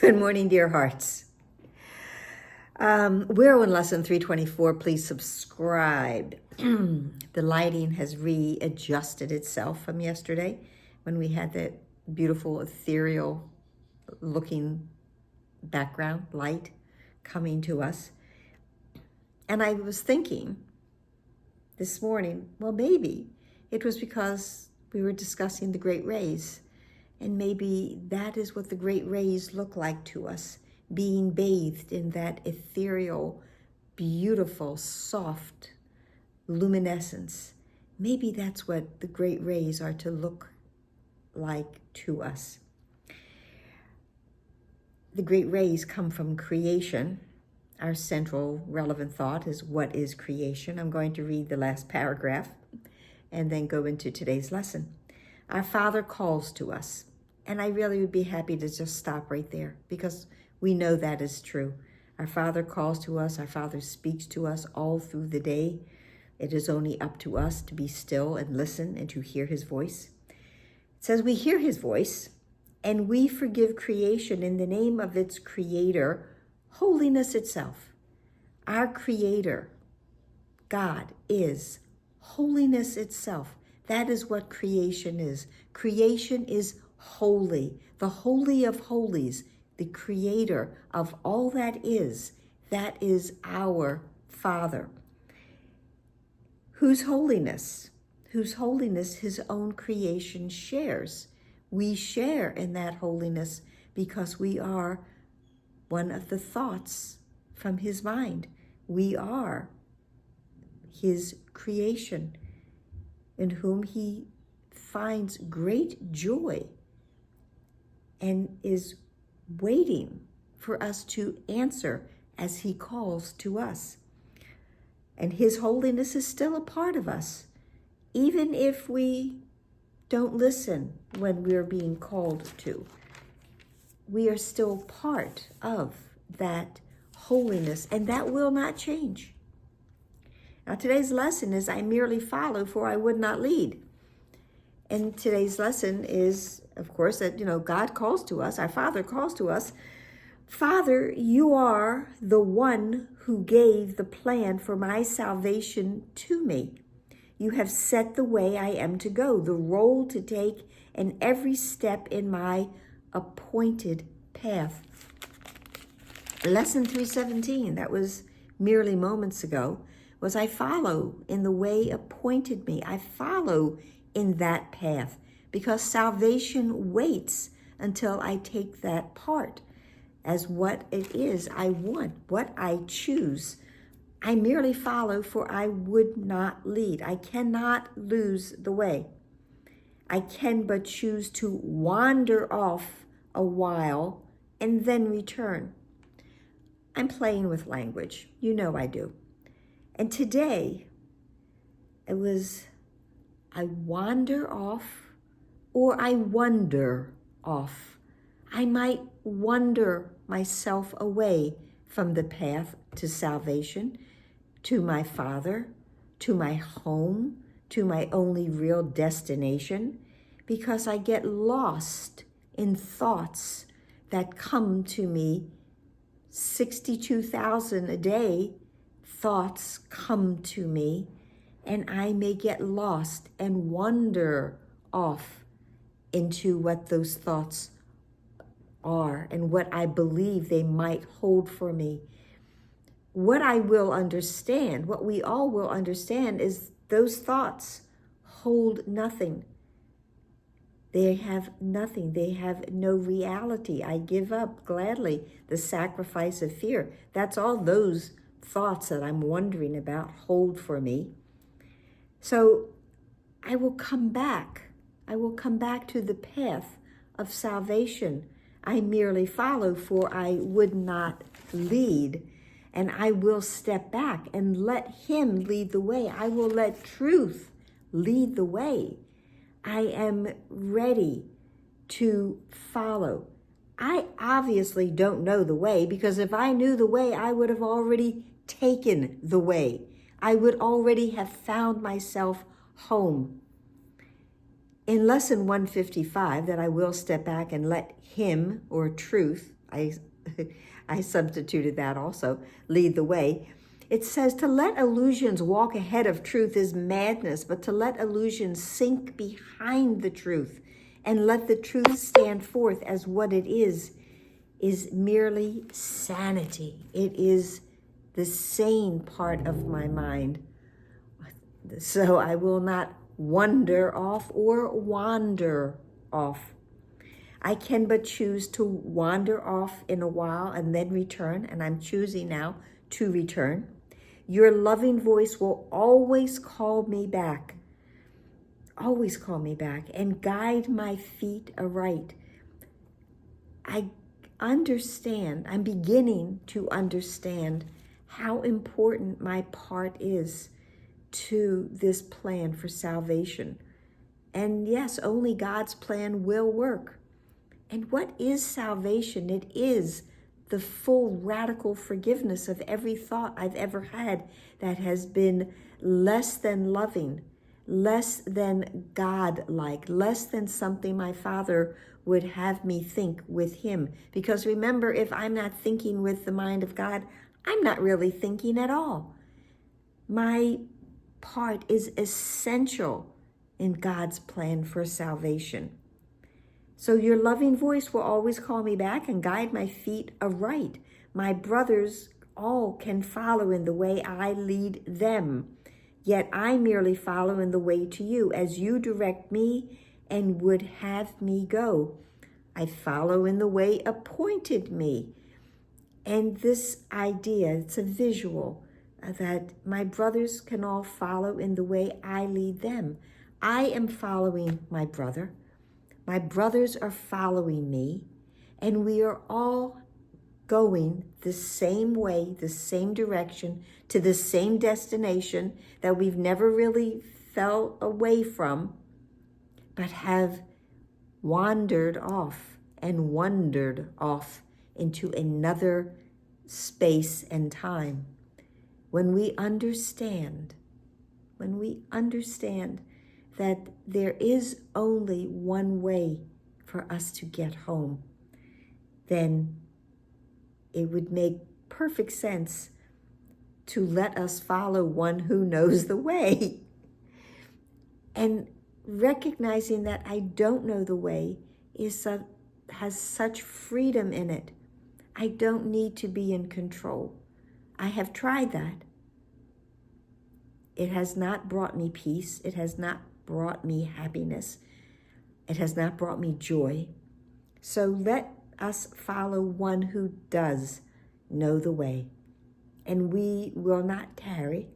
Good morning, dear hearts. We're on lesson 324. Please subscribe. The lighting has readjusted itself from yesterday when we had that beautiful ethereal looking background light coming to us. And I was thinking this morning, well, maybe it was because we were discussing the great rays. And maybe that is what the great rays look like to us, being bathed in that ethereal, beautiful, soft luminescence. Maybe that's what the great rays are to look like to us. The great rays come from creation. Our central relevant thought is, what is creation? I'm going to read the last paragraph and then go into today's lesson. Our Father calls to us. And I really would be happy to just stop right there because we know that is true. Our Father calls to us. Our Father speaks to us all through the day. It is only up to us to be still and listen and to hear his voice. It says we hear his voice and we forgive creation in the name of its creator, holiness itself. Our creator, God, is holiness itself. That is what creation is. Creation is holy, the holy of holies, the creator of all that is our Father. Whose holiness his own creation shares. We share in that holiness because we are one of the thoughts from his mind. We are his creation in whom he finds great joy and is waiting for us to answer as he calls to us. And his holiness is still a part of us, even if we don't listen when we're being called to. We are still part of that holiness, and that will not change. Now, today's lesson is, I merely follow, for I would not lead. And today's lesson is, of course, that, God calls to us. Our Father calls to us. Father, you are the one who gave the plan for my salvation to me. You have set the way I am to go, the role to take, and every step in my appointed path. Lesson 317, that was merely moments ago, was I follow in the way appointed me. I follow in that path because salvation waits until I take that part as what it is I want, what I choose. I merely follow, for I would not lead. I cannot lose the way. I can but choose to wander off a while and then return. I'm playing with language. You know I do. And today, it was, I wander off or I wonder off. I might wander myself away from the path to salvation, to my Father, to my home, to my only real destination, because I get lost in thoughts that come to me. 62,000 a day thoughts come to me, and I may get lost and wander off into what those thoughts are and what I believe they might hold for me. What I will understand, what we all will understand, is those thoughts hold nothing. They have nothing. They have no reality. I give up gladly the sacrifice of fear. That's all those thoughts that I'm wondering about hold for me. So I will come back. I will come back to the path of salvation. I merely follow, for I would not lead. And I will step back and let him lead the way. I will let truth lead the way. I am ready to follow. I obviously don't know the way, because if I knew the way, I would have already taken the way. I would already have found myself home. In lesson 155, that I will step back and let him, or truth, I, I substituted that also, lead the way. It says to let illusions walk ahead of truth is madness, but to let illusions sink behind the truth and let the truth stand forth as what it is merely sanity. It is the sane part of my mind. So I will not wander off or wander off. I can but choose to wander off in a while and then return, and I'm choosing now to return. Your loving voice will always call me back, and guide my feet aright. I'm beginning to understand how important my part is to this plan for salvation. And yes, only God's plan will work. And what is salvation? It is the full radical forgiveness of every thought I've ever had that has been less than loving, less than God-like, less than something my Father would have me think with him. Because remember, if I'm not thinking with the mind of God, I'm not really thinking at all. My part is essential in God's plan for salvation. So your loving voice will always call me back and guide my feet aright. My brothers all can follow in the way I lead them. Yet I merely follow in the way to you, as you direct me and would have me go. I follow in the way appointed me. And this idea, it's a visual, that my brothers can all follow in the way I lead them. I am following my brother. My brothers are following me, and we are all going the same way, the same direction, to the same destination that we've never really fell away from, but have wandered off and wandered off into another space and time. When we understand that there is only one way for us to get home, then it would make perfect sense to let us follow one who knows the way. And recognizing that I don't know the way has such freedom in it. I don't need to be in control. I have tried that. It has not brought me peace. It has not brought me happiness. It has not brought me joy. So let us follow one who does know the way. And we will not tarry.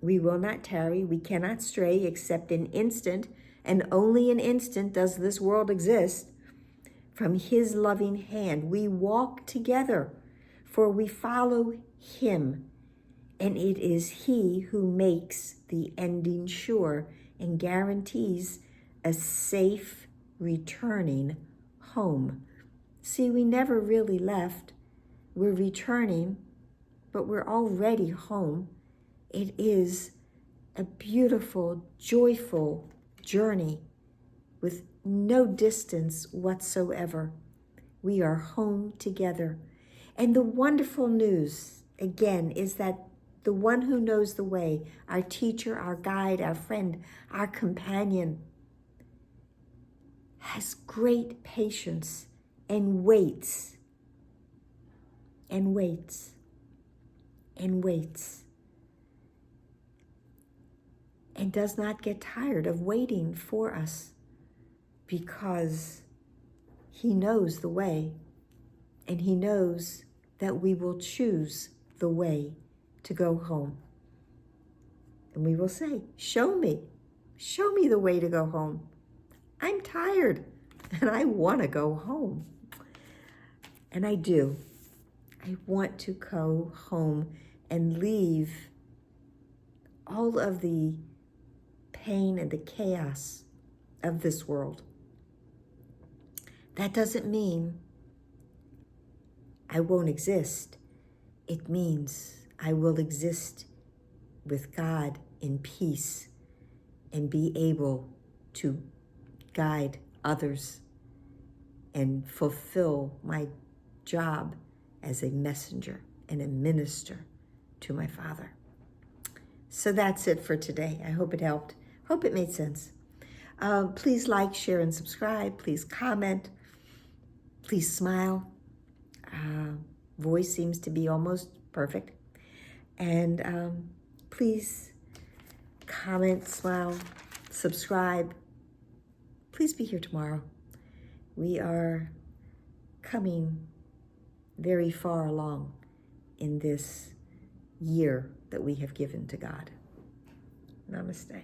We will not tarry. We cannot stray except an instant, and only an instant does this world exist. From his loving hand we walk together, for we follow him. And it is he who makes the ending sure and guarantees a safe returning home. See, we never really left. We're returning, but we're already home. It is a beautiful, joyful journey with no distance whatsoever. We are home together. And the wonderful news, again, is that the one who knows the way, our teacher, our guide, our friend, our companion, has great patience and waits and waits and waits and does not get tired of waiting for us, because he knows the way, and he knows that we will choose the way to go home. And we will say, show me the way to go home. I'm tired and I want to go home. And I do. I want to go home and leave all of the pain and the chaos of this world. That doesn't mean I won't exist. It means I will exist with God in peace and be able to guide others and fulfill my job as a messenger and a minister to my Father. So that's it for today. I hope it helped. Hope it made sense. Please like, share, and subscribe. Please comment. Please smile. Voice seems to be almost perfect. And please comment, smile, subscribe. Please be here tomorrow. We are coming very far along in this year that we have given to God. Namaste.